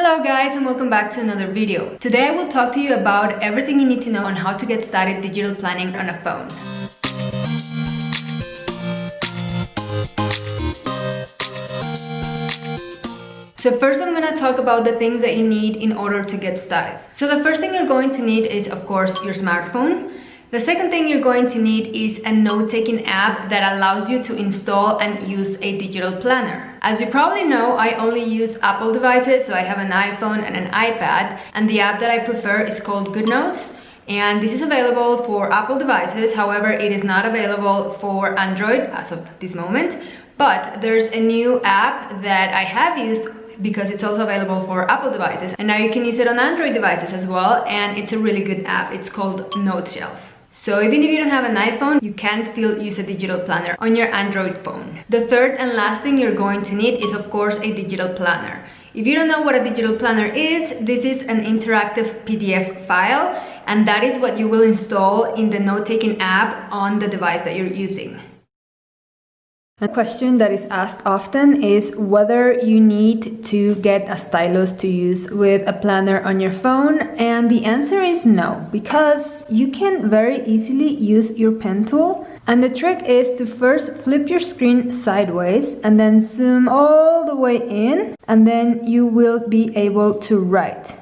Hello guys and welcome back to another video. Today I will talk to you about everything you need to know on how to get started digital planning on a phone. So first I'm going to talk about the things that you need in order to get started. So the first thing you're going to need is of course your smartphone. The second thing you're going to need is a note-taking app that allows you to install and use a digital planner. As you probably know, I only use Apple devices, so I have an iPhone and an iPad, and the app that I prefer is called GoodNotes. And this is available for Apple devices, however, it is not available for Android as of this moment. But there's a new app that I have used because it's also available for Apple devices. And now you can use it on Android devices as well, and it's a really good app. It's called NoteShelf. So even if you don't have an iPhone, you can still use a digital planner on your Android phone. The third and last thing you're going to need is of course a digital planner. If you don't know what a digital planner is, this is an interactive PDF file, and that is what you will install in the note-taking app on the device that you're using. A question that is asked often is whether you need to get a stylus to use with a planner on your phone, and the answer is no, because you can very easily use your pen tool. And the trick is to first flip your screen sideways and then zoom all the way in, and then you will be able to write.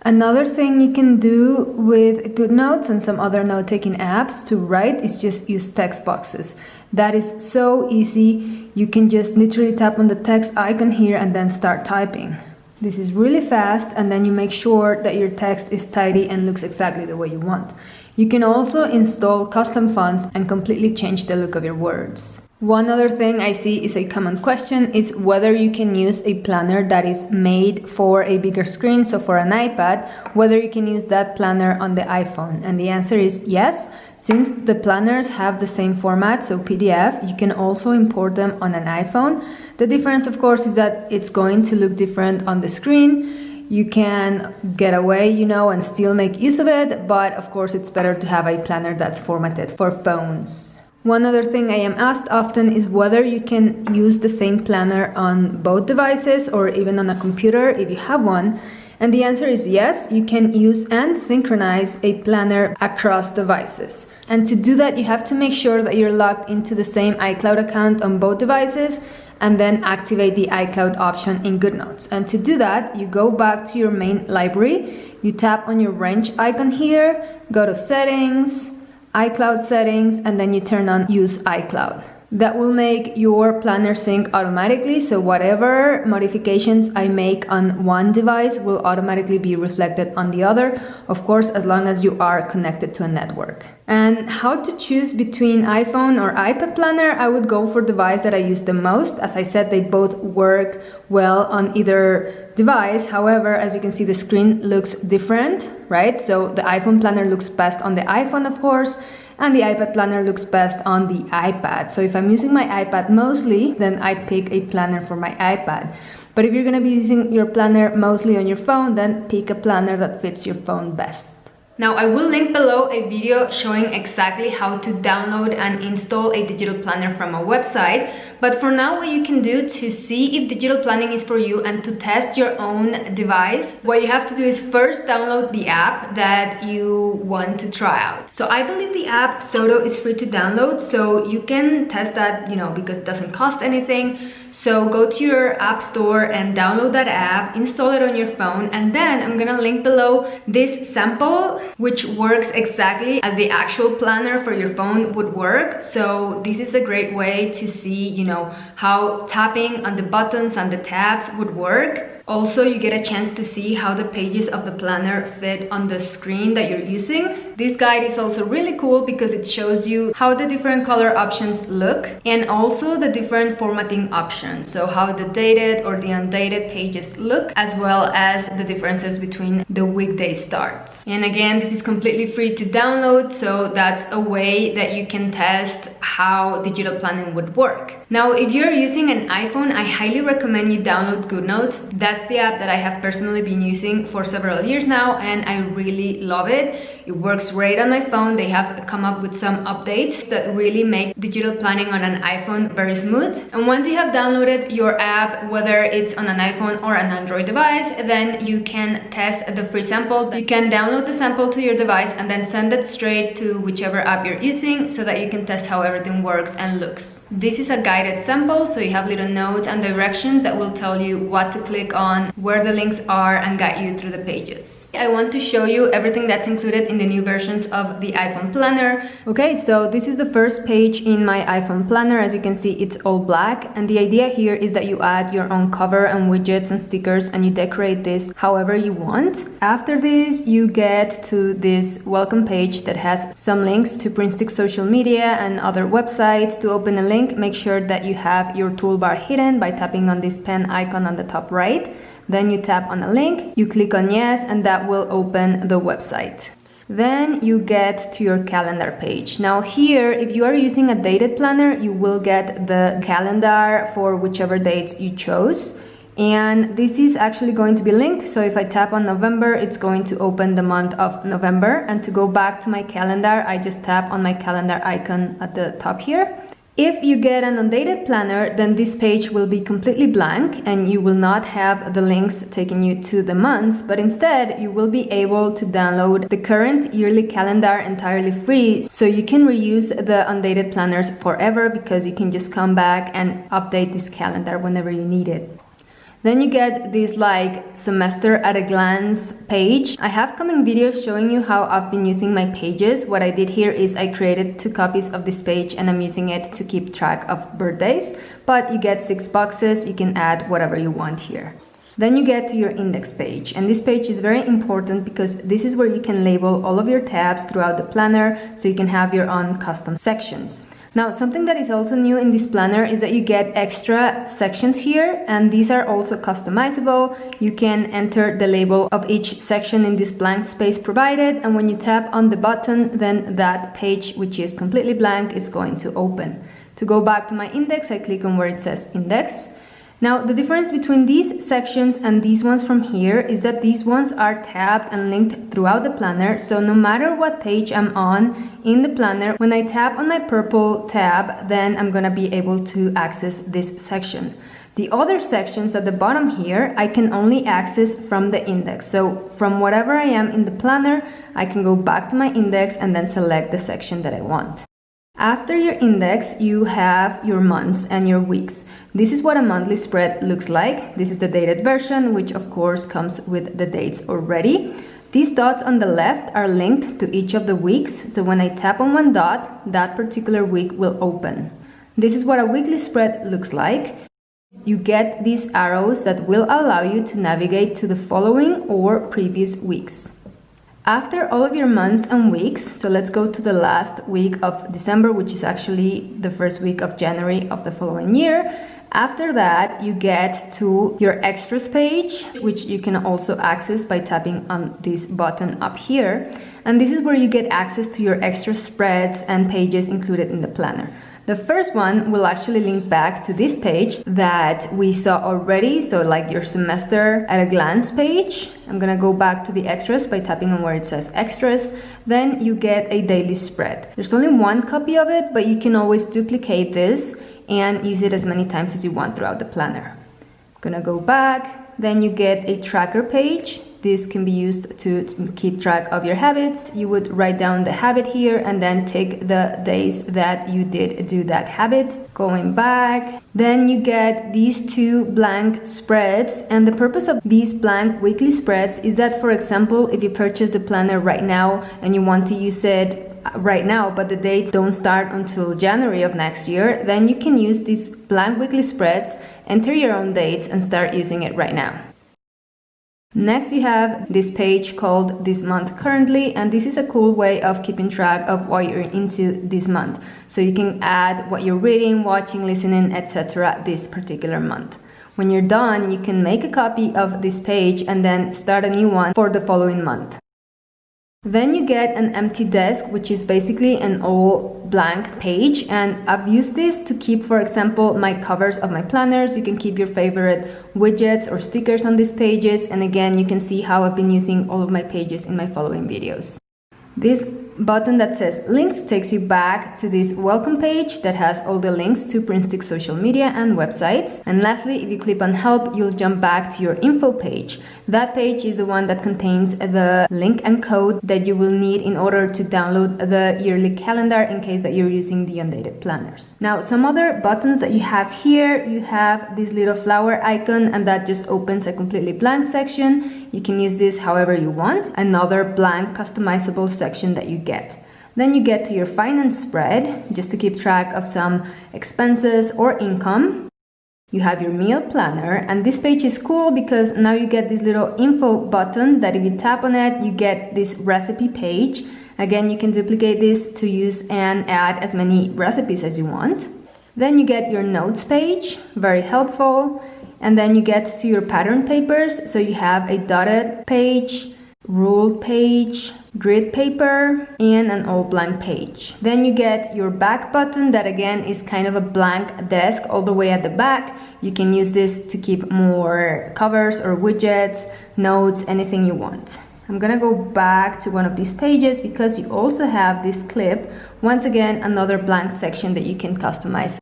Another thing you can do with GoodNotes and some other note-taking apps to write is just use text boxes. That is so easy. You can just literally tap on the text icon here and then start typing. This is really fast, and then you make sure that your text is tidy and looks exactly the way you want. You can also install custom fonts and completely change the look of your words. One other thing I see is a common question is whether you can use a planner that is made for a bigger screen, so for an iPad, whether you can use that planner on the iPhone. And the answer is yes. Since the planners have the same format, so PDF, you can also import them on an iPhone. The difference, of course, is that it's going to look different on the screen. You can get away, and still make use of it, but of course it's better to have a planner that's formatted for phones. One other thing I am asked often is whether you can use the same planner on both devices or even on a computer if you have one. And the answer is yes, you can use and synchronize a planner across devices. And to do that, you have to make sure that you're logged into the same iCloud account on both devices, and then activate the iCloud option in GoodNotes. And to do that, you go back to your main library, you tap on your wrench icon here, go to Settings, iCloud Settings, and then you turn on Use iCloud. That will make your planner sync automatically, so whatever modifications I make on one device will automatically be reflected on the other, of course, as long as you are connected to a network. And how to choose between iPhone or iPad planner? I would go for the device that I use the most. As I said, they both work well on either device. However, as you can see, the screen looks different, right? So the iPhone planner looks best on the iPhone, of course, and the iPad planner looks best on the iPad. So if I'm using my iPad mostly, then I pick a planner for my iPad. But if you're gonna be using your planner mostly on your phone, then pick a planner that fits your phone best. Now I will link below a video showing exactly how to download and install a digital planner from a website. But for now, what you can do to see if digital planning is for you and to test your own device, what you have to do is first download the app that you want to try out. So I believe the app Soto is free to download, so you can test that, because it doesn't cost anything. So go to your app store and download that app, install it on your phone, and then I'm gonna link below this sample, which works exactly as the actual planner for your phone would work. So this is a great way to see, how tapping on the buttons and the tabs would work. Also, you get a chance to see how the pages of the planner fit on the screen that you're using. This guide is also really cool because it shows you how the different color options look and also the different formatting options. So how the dated or the undated pages look, as well as the differences between the weekday starts. And again, this is completely free to download, so that's a way that you can test how digital planning would work. Now, if you're using an iPhone, I highly recommend you download GoodNotes. That's the app that I have personally been using for several years now, and I really love it. It works great on my phone. They have come up with some updates that really make digital planning on an iPhone very smooth. And once you have downloaded your app, whether it's on an iPhone or an Android device, then you can test the free sample. You can download the sample to your device and then send it straight to whichever app you're using so that you can test how everything works and looks. This is a guided sample, so you have little notes and directions that will tell you what to click on, where the links are, and guide you through the pages. I want to show you everything that's included in the new versions of the iPhone planner. Okay, so this is the first page in my iPhone planner. As you can see, it's all black, and the idea here is that you add your own cover and widgets and stickers and you decorate this however you want. After this, you get to this welcome page that has some links to PrintStick social media and other websites. To open a link, make sure that you have your toolbar hidden by tapping on this pen icon on the top right. Then you tap on a link, you click on yes, and that will open the website. Then you get to your calendar page. Now here, if you are using a dated planner, you will get the calendar for whichever dates you chose. And this is actually going to be linked. So if I tap on November, it's going to open the month of November. And to go back to my calendar, I just tap on my calendar icon at the top here. If you get an undated planner, then this page will be completely blank and you will not have the links taking you to the months, but instead you will be able to download the current yearly calendar entirely free, so you can reuse the undated planners forever because you can just come back and update this calendar whenever you need it. Then you get this like semester at a glance page. I have coming videos showing you how I've been using my pages. What I did here is I created 2 copies of this page and I'm using it to keep track of birthdays. But you get 6 boxes, you can add whatever you want here. Then you get to your index page, and this page is very important because this is where you can label all of your tabs throughout the planner so you can have your own custom sections. Now, something that is also new in this planner is that you get extra sections here, and these are also customizable. You can enter the label of each section in this blank space provided, and when you tap on the button, then that page, which is completely blank, is going to open. To go back to my index, I click on where it says index. Now, the difference between these sections and these ones from here is that these ones are tabbed and linked throughout the planner, so no matter what page I'm on in the planner, when I tap on my purple tab, then I'm gonna be able to access this section. The other sections at the bottom here, I can only access from the index. So from whatever I am in the planner, I can go back to my index and then select the section that I want. After your index, you have your months and your weeks. This is what a monthly spread looks like. This is the dated version, which of course comes with the dates already. These dots on the left are linked to each of the weeks, so when I tap on one dot, that particular week will open. This is what a weekly spread looks like. You get these arrows that will allow you to navigate to the following or previous weeks. After all of your months and weeks, so let's go to the last week of December, which is actually the first week of January of the following year. After that, you get to your extras page, which you can also access by tapping on this button up here. And this is where you get access to your extra spreads and pages included in the planner. The first one will actually link back to this page that we saw already, so like your semester at a glance page. I'm gonna go back to the extras by tapping on where it says extras. Then you get a daily spread. There's only one copy of it, but you can always duplicate this and use it as many times as you want throughout the planner. I'm gonna go back, then you get a tracker page. This can be used to keep track of your habits. You would write down the habit here and then take the days that you did do that habit. Going back, then you get these 2 blank spreads, and the purpose of these blank weekly spreads is that, for example, if you purchase the planner right now and you want to use it right now, but the dates don't start until January of next year, then you can use these blank weekly spreads, enter your own dates, and start using it right now. Next, you have this page called This Month Currently, and this is a cool way of keeping track of what you're into this month. So you can add what you're reading, watching, listening, etc. this particular month. When you're done, you can make a copy of this page and then start a new one for the following month. Then you get an empty desk, which is basically an all blank page, and I've used this to keep, for example, my covers of my planners. You can keep your favorite widgets or stickers on these pages, and again, you can see how I've been using all of my pages in my following videos. This button that says links takes you back to this welcome page that has all the links to PrintStick social media and websites. And lastly, if you click on help, you'll jump back to your info page. That page is the one that contains the link and code that you will need in order to download the yearly calendar in case that you're using the undated planners. Now, some other buttons that you have here, you have this little flower icon, and that just opens a completely blank section. You can use this however you want. Another blank customizable section that you get. Then you get to your finance spread, just to keep track of some expenses or income. You have your meal planner, and this page is cool because now you get this little info button that if you tap on it, you get this recipe page. Again, you can duplicate this to use and add as many recipes as you want. Then you get your notes page, very helpful. And then you get to your pattern papers. So you have a dotted page, ruled page, grid paper, and an all blank page. Then you get your back button that again is kind of a blank desk all the way at the back. You can use this to keep more covers or widgets, notes, anything you want. I'm gonna go back to one of these pages because you also have this clip. Once again, another blank section that you can customize.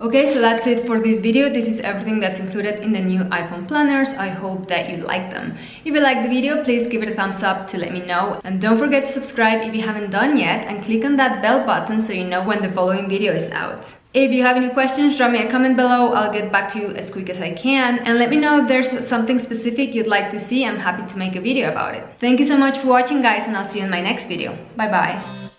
Okay, so that's it for this video. This is everything that's included in the new iPhone planners. I hope that you like them. If you like the video, please give it a thumbs up to let me know. And don't forget to subscribe if you haven't done yet, and click on that bell button so you know when the following video is out. If you have any questions, drop me a comment below. I'll get back to you as quick as I can. And let me know if there's something specific you'd like to see. I'm happy to make a video about it. Thank you so much for watching, guys, and I'll see you in my next video. Bye bye.